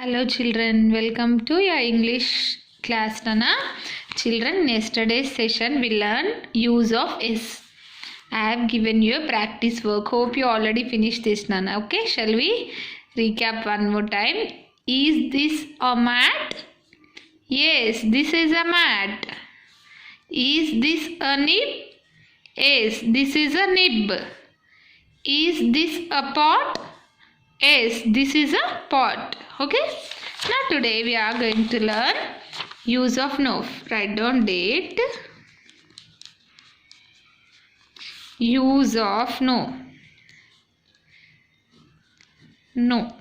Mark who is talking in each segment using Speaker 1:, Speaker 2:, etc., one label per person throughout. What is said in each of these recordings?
Speaker 1: Hello children, welcome to your English class Nana. Children, yesterday's session we learned use of S. I have given you a practice work. Hope you already finished this Nana. Okay, shall we recap one more time? Is this a mat? Yes, this is a mat. Is this a nib? Yes, this is a nib. Is this a pot? Yes, this is a pot. Okay. Now today we are going to learn use of no. Write down date. Use of no. No.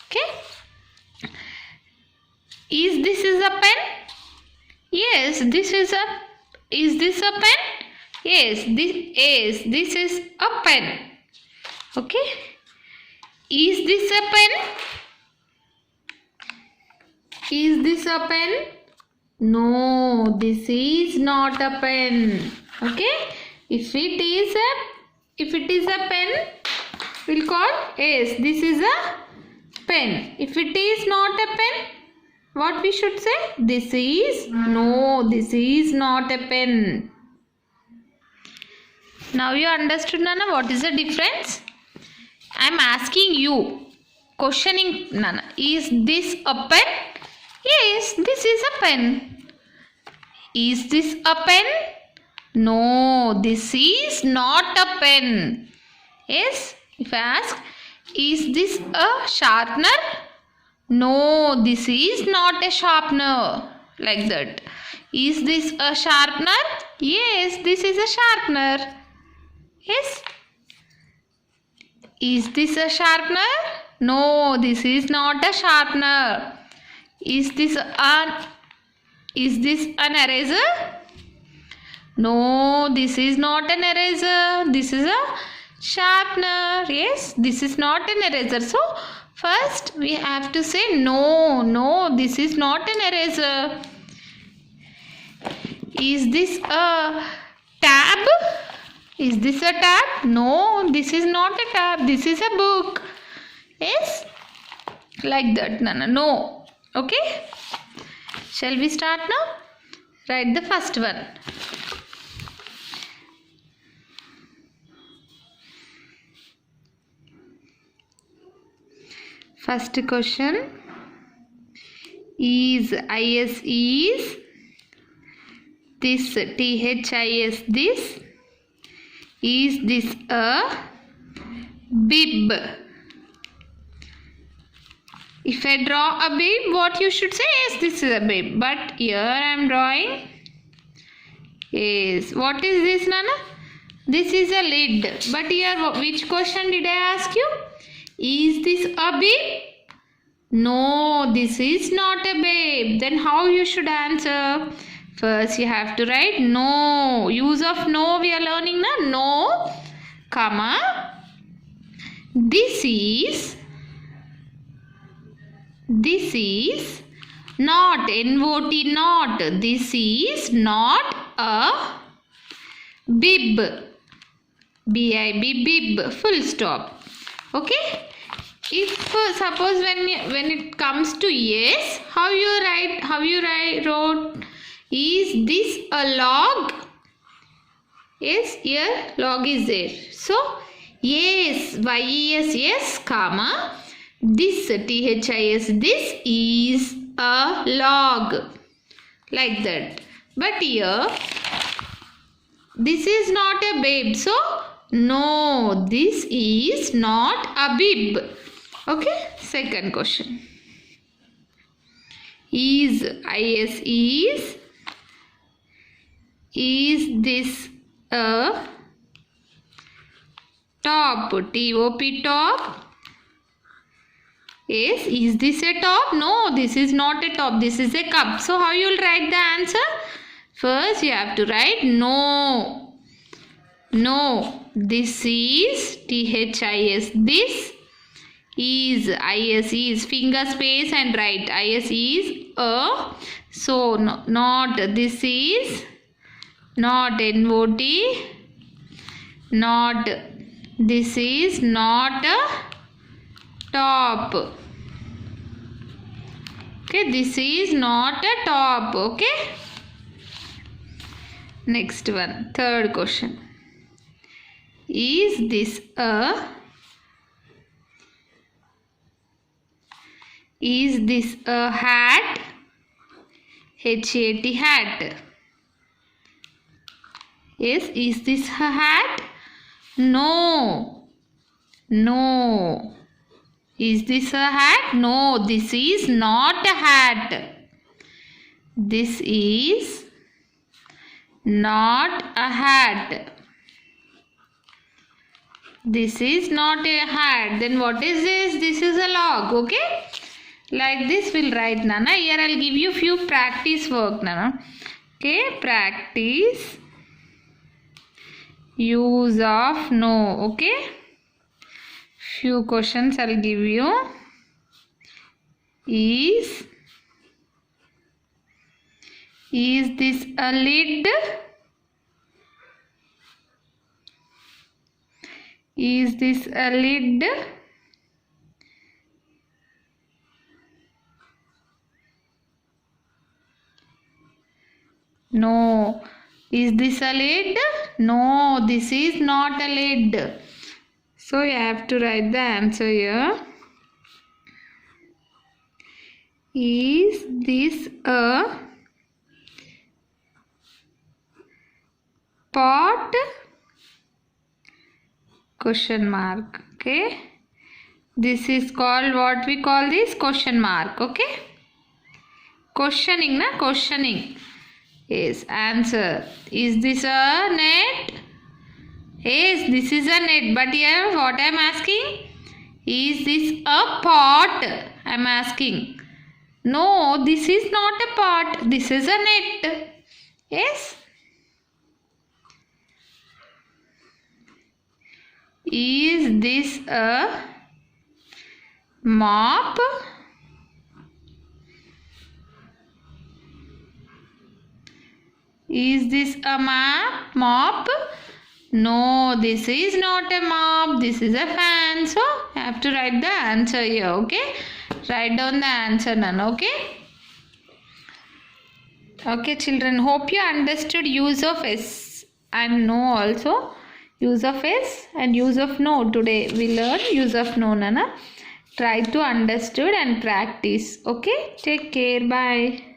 Speaker 1: Okay. Is this a pen? Yes, this is a. Is this a pen? Yes, this is a pen. Okay. Is this a pen? Is this a pen? No, this is not a pen. Okay? If it is a pen, we'll call yes, this is a pen. If it is not a pen, what we should say? This is not a pen. Now you understood, Nana, what is the difference? I am asking you, questioning Nana, is this a pen? Yes, this is a pen. Is this a pen? No, this is not a pen. Yes, if I ask, is this a sharpener? No, this is not a sharpener. Like that. Is this a sharpener? Yes, this is a sharpener. Yes. Is this a sharpener? No, this is not a sharpener. Is this an eraser? No, this is not an eraser. This is a sharpener. Yes, this is not an eraser. So, first we have to say no, this is not an eraser. Is this a tab? Is this a tab? No, this is not a tab. This is a book. Yes, like that. No. Okay, shall we start now? Write the first one. First question is this THIS this. Is this a bib? If I draw a bib, what you should say? Yes, this is a bib. But here I am drawing. Yes. What is this, Nana? This is a lid. But here, which question did I ask you? Is this a bib? No, this is not a bib. Then how you should answer? First, you have to write no. Use of no we are learning now. No, comma. This is not, N-O-T, not. This is not a bib. B-I-B, bib, full stop. Okay. If suppose when it comes to yes, how you wrote, is this a log? Yes, here log is there. So, yes, Y-E-S, yes, comma. This THIS, this is a log. Like that. But here, this is not a bib. So, no, this is not a bib. Okay, second question. Is this a top? T-O-P, top. Yes, is this a top? No, this is not a top. This is a cup. So, how you will write the answer? First, you have to write no. No, this is THIS. This is IS is finger space and write. IS is a. So, no, not this is not NOT. Not this is not a top. Okay, this is not a top. Okay. Next one, third question. Is this a hat? Hat, hat. Yes, is this a hat? No. No. Is this a hat? No, this is not a hat. This is not a hat. This is not a hat. Then what is this? This is a log. Okay. Like this we'll write, Nana. Here I'll give you few practice work, Nana. Okay. Practice. Use of no. Okay. Few questions I'll give you. Is this a lid? Is this a lid? No. Is this a lid? No, this is not a lid. So you have to write the answer here. Is this a pot? Question mark. Okay. This is called, what we call this? Question mark. Okay. Questioning, na? Questioning. Yes. Answer. Is this a net? Yes, this is a net. But here what I am asking? Is this a pot? I am asking. No, this is not a pot. This is a net. Yes. Is this a mop? Is this a mop? No, this is not a mop. This is a fan. So, I have to write the answer here. Okay. Write down the answer, Nana. Okay. Okay, children. Hope you understood use of S and no also. Use of S and use of no. Today we learn use of no, Nana. Try to understood and practice. Okay. Take care. Bye.